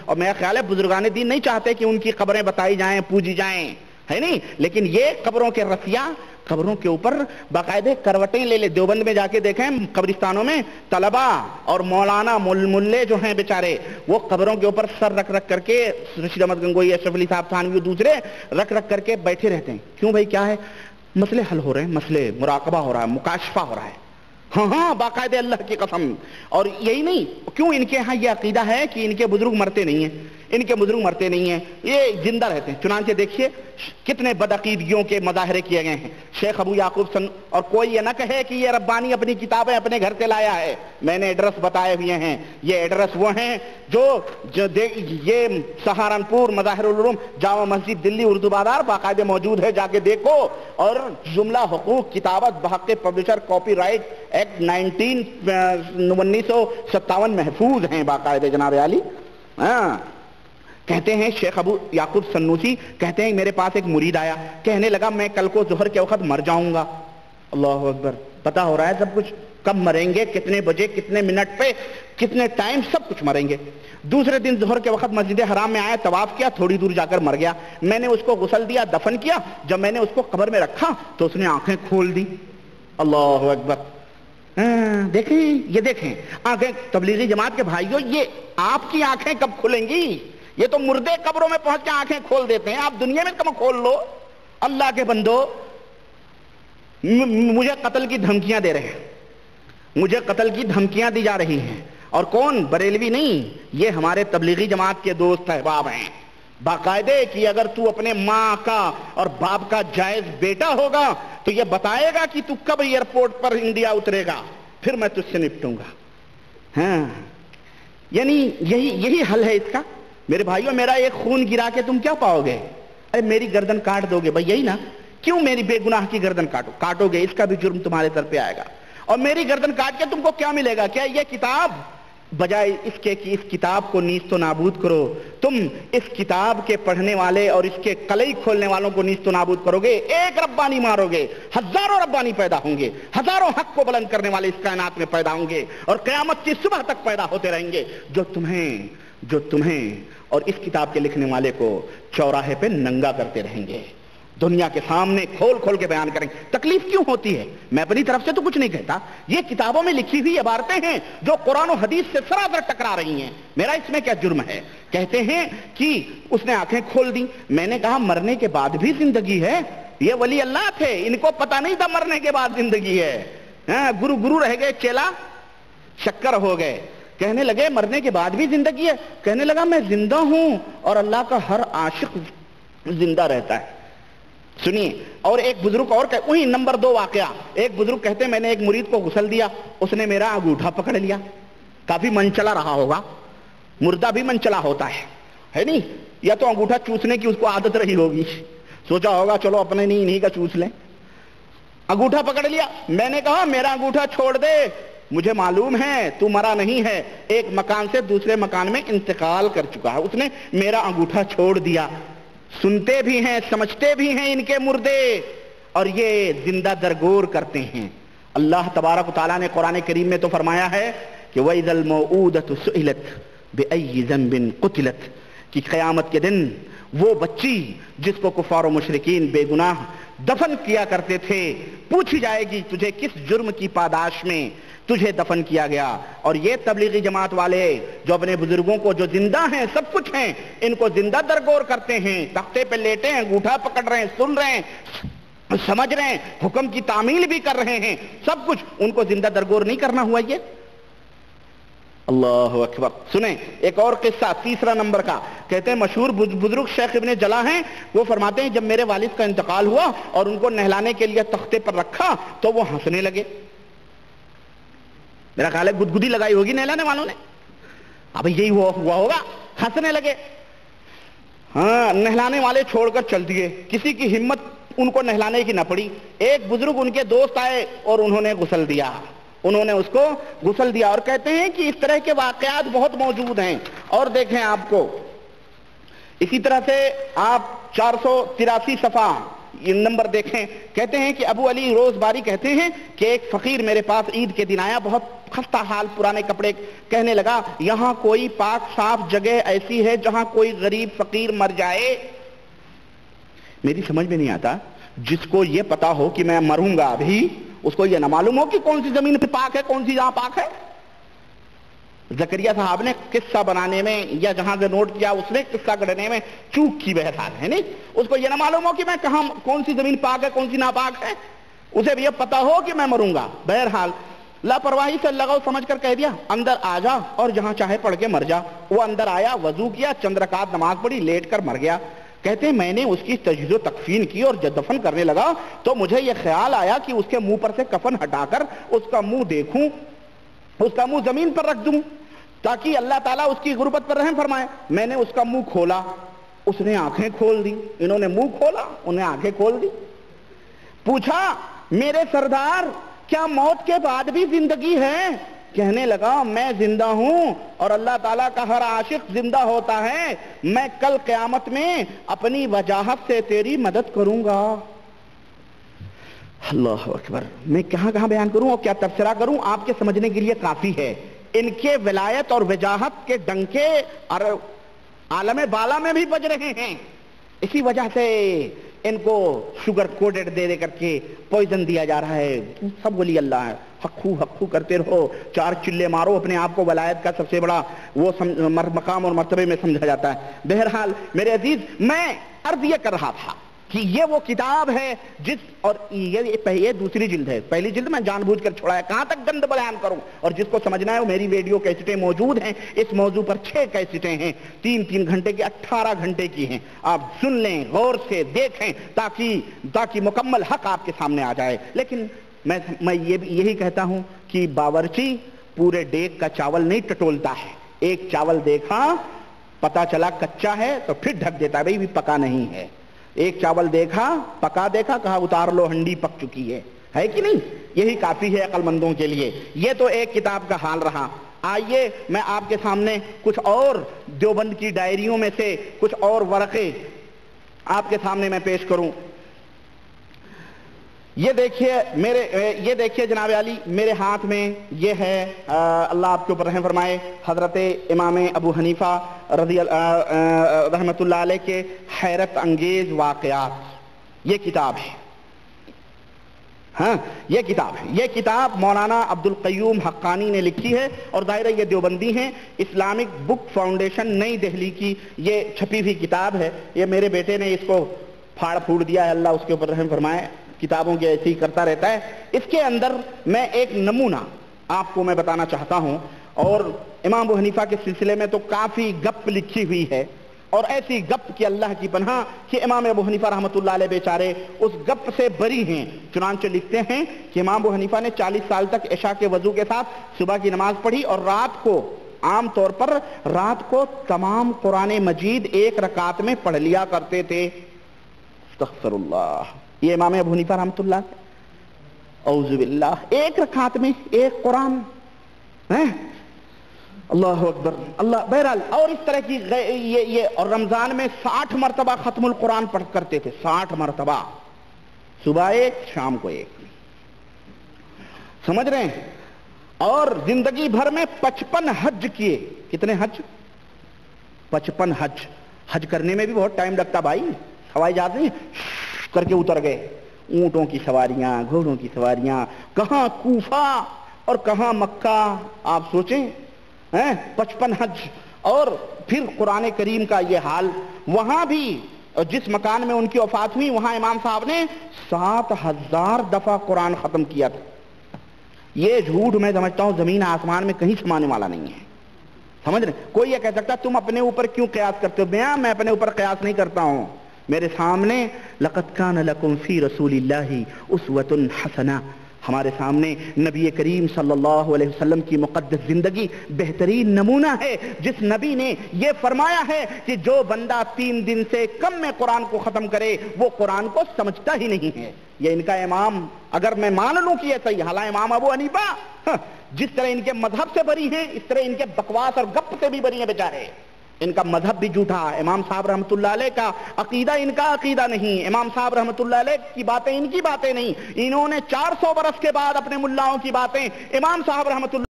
اور میرا خیال ہے بزرگان دین نہیں چاہتے کہ ان کی قبریں بتائی جائیں، پوجی جائیں، ہے نہیں، لیکن یہ قبروں کے رسیاں قبروں کے اوپر باقاعدہ کروٹیں لے لے. دیوبند میں جا کے دیکھیں قبرستانوں میں طلبہ اور مولانا ملے جو ہیں بیچارے وہ قبروں کے اوپر سر رکھ رکھ کر کے، رشید احمد گنگوئی، اشرف علی صاحب تھانوی، دوسرے رکھ رکھ کر کے بیٹھے رہتے ہیں. کیوں بھائی کیا ہے؟ مسئلے حل ہو رہے ہیں، مسئلے مراقبہ ہو رہا ہے، مکاشفہ ہو رہا ہے. ہاں باقاعدہ اللہ کی قسم. اور یہی نہیں، کیوں ان کے ہاں یہ عقیدہ ہے کہ ان کے بزرگ مرتے نہیں ہیں، ان کے بزرگ مرتے نہیں ہیں، یہ زندہ رہتے ہیں. چنانچہ دیکھیے کتنے بدعقیدگیوں کے مظاہرے کیے گئے ہیں. شیخ ابو یعقوب اور کوئی یہ نہ کہے کہ یہ ربانی اپنی کتابیں اپنے گھر سے لایا ہے. میں نے ایڈریس بتائے ہوئے ہیں، یہ ایڈریس وہ ہیں جو یہ سہارنپور مظاہر العلوم جامع مسجد دلی اردو بازار باقاعدہ موجود ہے، جا کے دیکھو. اور جملہ حقوق کتابت بحق پبلشر کاپی رائٹ ایکٹ 1957 محفوظ ہیں باقاعدہ جناب عالی. کہتے ہیں شیخ ابو یعقوب سنوسی کہتے ہیں میرے پاس ایک مرید آیا، کہنے لگا میں کل کو ظہر کے وقت مر جاؤں گا. اللہ اکبر. پتا ہو رہا ہے سب کچھ، کب مریں گے، کتنے بجے، کتنے منٹ پہ، کتنے ٹائم، سب کچھ مریں گے. دوسرے دن ظہر کے وقت مسجد حرام میں آیا، طواف کیا، تھوڑی دور جا کر مر گیا. میں نے اس کو غسل دیا، دفن کیا. جب میں نے اس کو قبر میں رکھا تو اس نے آنکھیں کھول دی. اللہ اکبر. دیکھیں یہ دیکھیں آنکھیں. تبلیغی جماعت کے بھائیوں یہ آپ کی آنکھیں کب کھلیں گی؟ یہ تو مردے قبروں میں پہنچ کے آنکھیں کھول دیتے ہیں، آپ دنیا میں کم کھول لو. اللہ کے بندو مجھے قتل کی دھمکیاں دے رہے ہیں، مجھے قتل کی دھمکیاں دی جا رہی ہیں. اور کون؟ بریلوی نہیں، یہ ہمارے تبلیغی جماعت کے دوست احباب ہیں باقاعدہ کہ اگر تو اپنے ماں کا اور باپ کا جائز بیٹا ہوگا تو یہ بتائے گا کہ تو کب ایئرپورٹ پر انڈیا اترے گا، پھر میں تجھ سے نپٹوں گا. ہاں یعنی یہی حل ہے اس کا. میرے بھائیوں میرا ایک خون گرا کے تم کیا پاؤ گے؟ ارے میری گردن کاٹ دو گے بھائی، یہی نا. کیوں میری بے گناہ کی گردن کاٹو گے؟ اس کا بھی جرم تمہارے سر پہ آئے گا. اور میری گردن کاٹ کے تم کو کیا ملے گا؟ کیا یہ کتاب؟ بجائے اس کے کہ اس کتاب کو نیست و نابود کرو، تم اس کتاب کے پڑھنے والے اور اس کے کلئی کھولنے والوں کو نیست و نابود کرو گے. ایک ربانی مارو گے، ہزاروں ربانی پیدا ہوں گے، ہزاروں حق کو بلند کرنے والے اس کائنات میں پیدا ہوں گے اور قیامت کی صبح تک پیدا ہوتے رہیں گے جو تمہیں اور اس کتاب کے لکھنے والے کو چوراہے پہ ننگا کرتے رہیں گے، دنیا کے سامنے کھول کھول کے بیان کریں. تکلیف کیوں ہوتی ہے؟ میں اپنی طرف سے تو کچھ نہیں کہتا، یہ کتابوں میں لکھی ہوئی عبارتیں ہیں جو قرآن و حدیث سے سراسر ٹکرا رہی ہیں. میرا اس میں کیا جرم ہے؟ کہتے ہیں کہ اس نے آنکھیں کھول دی. میں نے کہا مرنے کے بعد بھی زندگی ہے. یہ ولی اللہ تھے، ان کو پتہ نہیں تھا مرنے کے بعد زندگی ہے. گرو رہ گئے، چیلا شکر ہو گئے. کہنے لگے مرنے کے بعد بھی زندگی ہے. کہنے لگا میں زندہ ہوں اور اللہ کا ہر عاشق زندہ رہتا ہے. سنیے. اور ایک بزرگ اور وہی نمبر 2 واقعہ. ایک بزرگ کہتے ہیں میں نے ایک مرید کو غسل دیا، اس نے میرا انگوٹھا پکڑ لیا. کافی منچلا رہا ہوگا، مردہ بھی منچلا ہوتا ہے نہیں؟ یا تو انگوٹھا چوسنے کی اس کو عادت رہی ہوگی، سوچا ہوگا چلو اپنے نہیں کا چوس لیں. انگوٹھا پکڑ لیا. میں نے کہا میرا انگوٹھا چھوڑ دے، مجھے معلوم ہے تو مرا نہیں ہے، ایک مکان سے دوسرے مکان میں انتقال کر چکا ہے. اس نے میرا انگوٹھا چھوڑ دیا. سنتے بھی ہیں، سمجھتے بھی ہیں ان کے مردے، اور یہ زندہ درگور کرتے ہیں. اللہ تبارک و تعالیٰ نے قرآن کریم میں تو فرمایا ہے کہ وَإِذَا الْمَوْعُودَةُ سُئِلَتْ بِأَيِّ ذَنبٍ قُتِلَتْ، کہ قیامت کے دن وہ بچی جس کو کفار و مشرکین بے گناہ دفن کیا کرتے تھے، پوچھی جائے گی تجھے کس جرم کی پاداش میں تجھے دفن کیا گیا. اور یہ تبلیغی جماعت والے جو اپنے بزرگوں کو جو زندہ ہیں، سب کچھ ہیں، ان کو زندہ درگور کرتے ہیں. تختے پہ لیٹے ہیں، انگوٹھا پکڑ رہے ہیں، سن رہے ہیں، سمجھ رہے ہیں، حکم کی تعمیل بھی کر رہے ہیں، سب کچھ. ان کو زندہ درگور نہیں کرنا ہوا یہ. اللہ اکبر. سنیں ایک اور قصہ 3 نمبر کا. کہتے ہیں مشہور بزرگ شیخ ابن جلا ہیں، وہ فرماتے ہیں جب میرے والد کا انتقال ہوا اور ان کو نہلانے کے لیے تختے پر رکھا تو وہ ہنسنے لگے. میرا خیال ہے گدگدی لگائی ہوگی نہلانے والوں نے. اب یہی ہوا ہوگا، ہنسنے لگے. ہاں نہلانے والے چھوڑ کر چل دیے، کسی کی ہمت ان کو نہلانے کی نہ پڑی. ایک بزرگ ان کے دوست آئے اور انہوں نے غسل دیا، انہوں نے اس کو غسل دیا. اور کہتے ہیں کہ اس طرح کے واقعات بہت موجود ہیں. اور دیکھیں آپ کو اسی طرح سے آپ 483 صفحہ نمبر دیکھیں، کہتے ہیں کہ ابو علی روز باری کہتے ہیں کہ ایک فقیر میرے پاس عید کے دن آیا، بہت خستہ حال، پرانے کپڑے، کہنے لگا یہاں کوئی پاک صاف جگہ ایسی ہے جہاں کوئی غریب فقیر مر جائے؟ میری سمجھ میں نہیں آتا، جس کو یہ پتا ہو کہ میں مروں گا ابھی، اس کو یہ نہ معلوم ہو کہ کون سی زمین پہ پاک ہے، کون سی جہاں پاک ہے۔ زکریا صاحب نے قصہ بنانے میں یا جہاں سے نوٹ کیا اس نے قصہ گڑھنے میں چوک کی، بہرحال ہے نہیں، اس کو یہ نہ معلوم ہو کہ میں کہاں، کون سی زمین پاک ہے کون سی ناپاک ہے، اسے بھی یہ پتا ہو کہ میں مروں گا۔ بہرحال لاپرواہی سے لگاؤ سمجھ کر کہہ دیا اندر آ جا اور جہاں چاہے پڑھ کے مر جا۔ وہ اندر آیا، وضو کیا، چند رکعت نماز پڑھی، لیٹ کر مر گیا۔ کہتے ہیں میں نے اس کی تجہیز و تکفین کی اور جب دفن کرنے لگا تو مجھے یہ خیال آیا کہ اس کے منہ پر سے کفن ہٹا کر اس کا منہ دیکھوں، اس کا منہ زمین پر رکھ دوں تاکہ اللہ تعالیٰ اس کی غربت پر رحم فرمائے۔ میں نے اس کا منہ کھولا، اس نے آنکھیں کھول دی، انہوں نے منہ کھولا، انہیں آنکھیں کھول دی۔ پوچھا میرے سردار کیا موت کے بعد بھی زندگی ہے؟ کہنے لگا میں زندہ ہوں اور اللہ تعالیٰ کا ہر عاشق زندہ ہوتا ہے، میں کل قیامت میں اپنی وجاہت سے تیری مدد کروں گا۔ اللہ اکبر، میں کہاں کہاں بیان کروں اور کیا تبصرہ کروں، آپ کے سمجھنے کے لیے کافی ہے۔ ان کے ولایت اور وجاہت کے ڈنکے اور عالم بالا میں بھی بج رہے ہیں، اسی وجہ سے ان کو شوگر کوڈڈ دے کر کے پوائزن دیا جا رہا ہے۔ سب ولی اللہ ہے، حقو حقو کرتے رہو، چار چلے مارو، اپنے آپ کو ولایت کا سب سے بڑا وہ مقام اور مرتبے میں سمجھا جاتا ہے۔ بہرحال میرے عزیز، میں عرض یہ کر رہا تھا کہ یہ وہ کتاب ہے جس، اور یہ دوسری جلد ہے، پہلی جلد میں جان بوجھ کر چھوڑا ہے، کہاں تک گند بیان کروں، اور جس کو سمجھنا ہے وہ میری ویڈیو کیسٹیں موجود ہیں، اس موضوع پر 6 کیسٹیں ہیں، 3 گھنٹے کی، 18 گھنٹے کی ہیں، آپ سن لیں، غور سے دیکھیں تاکہ مکمل حق آپ کے سامنے آ جائے۔ لیکن میں یہی کہتا ہوں کہ باورچی پورے ڈیگ کا چاول نہیں ٹٹولتا ہے، ایک چاول دیکھا پتا چلا کچا ہے تو پھر ڈھک دیتا ہے، بھئی بھی پکا نہیں ہے۔ ایک چاول دیکھا، پکا دیکھا، کہا اتار لو ہنڈی پک چکی ہے کہ نہیں؟ یہی کافی ہے عقل مندوں کے لیے۔ یہ تو ایک کتاب کا حال رہا۔ آئیے میں آپ کے سامنے کچھ اور دیوبند کی ڈائریوں میں سے کچھ اور ورقے آپ کے سامنے میں پیش کروں۔ یہ دیکھیے جناب علی، میرے ہاتھ میں یہ ہے، اللہ آپ کے اوپر رحم فرمائے، حضرت امام ابو حنیفہ رحمت اللہ علیہ کے حیرت انگیز واقعات، یہ کتاب ہے۔ ہاں یہ کتاب مولانا عبد القیوم حقانی نے لکھی ہے، اور ظاہر یہ دیوبندی ہیں، اسلامک بک فاؤنڈیشن نئی دہلی کی یہ چھپی ہوئی کتاب ہے۔ یہ میرے بیٹے نے اس کو پھاڑ پھوڑ دیا ہے، اللہ اس کے اوپر رحم فرمائے، کتابوں کے ایسے ہی کرتا رہتا ہے۔ اس کے اندر میں ایک نمونہ آپ کو میں بتانا چاہتا ہوں، اور امام ابو حنیفہ کے سلسلے میں تو کافی گپ لکھی ہوئی ہے، اور ایسی گپ کی اللہ کی پناہ کہ امام ابو حنیفہ رحمۃ اللہ علیہ بیچارے اس گپ سے بری ہیں۔ چنانچہ لکھتے ہیں کہ امام ابو حنیفہ نے 40 سال تک عشاء کے وضو کے ساتھ صبح کی نماز پڑھی، اور رات کو عام طور پر رات کو تمام قرآن مجید ایک رکعت میں پڑھ لیا کرتے تھے۔ استغفر اللہ، یہ امام ابو حنیفہ رحمۃ اللہ، اعوذ باللہ، ایک رکعت میں ایک قرآن، اللہ اکبر اللہ۔ بہرحال اور اس طرح کی یہ اور رمضان میں 60 مرتبہ ختم القرآن پڑھ کرتے تھے، 60 مرتبہ، صبح ایک شام کو ایک، سمجھ رہے ہیں؟ اور زندگی بھر میں 55 حج کیے۔ کتنے حج؟ 55 حج۔ حج کرنے میں بھی بہت ٹائم لگتا بھائی، ہوائی جہاز نہیں کر کے اتر گئے، اونٹوں کی سواریاں، گھوڑوں کی سواریاں، کہاں کوفہ اور کہاں مکہ، آپ سوچیں 55 حج، اور پھر قرآن کریم کا یہ حال۔ وہاں بھی جس مکان میں ان کی وفات ہوئی وہاں امام صاحب نے 7000 دفعہ قرآن ختم کیا تھا۔ یہ جھوٹ میں سمجھتا ہوں زمین آسمان میں کہیں سمانے والا نہیں ہے، سمجھ رہے؟ کوئی یہ کہہ سکتا تم اپنے اوپر کیوں قیاس کرتے ہو؟ میں اپنے اوپر قیاس نہیں کرتا ہوں، میرے سامنے لقد کان لکم فی رسول اللہ اسوۃ حسنہ، ہمارے سامنے نبی کریم صلی اللہ علیہ وسلم کی مقدس زندگی بہترین نمونہ ہے، جس نبی نے یہ فرمایا ہے کہ جو بندہ 3 دن سے کم میں قرآن کو ختم کرے وہ قرآن کو سمجھتا ہی نہیں ہے۔ یہ ان کا امام، اگر میں مان لوں کہ یہ صحیح، حالانکہ امام ابو حنیفہ جس طرح ان کے مذہب سے بری ہیں اس طرح ان کے بکواس اور گپ سے بھی بری ہیں بیچارے، ان کا مذہب بھی جھوٹا، امام صاحب رحمۃ اللہ علیہ کا عقیدہ ان کا عقیدہ نہیں، امام صاحب رحمۃ اللہ علیہ کی باتیں ان کی باتیں نہیں، انہوں نے 400 برس کے بعد اپنے ملاؤں کی باتیں امام صاحب رحمۃ اللہ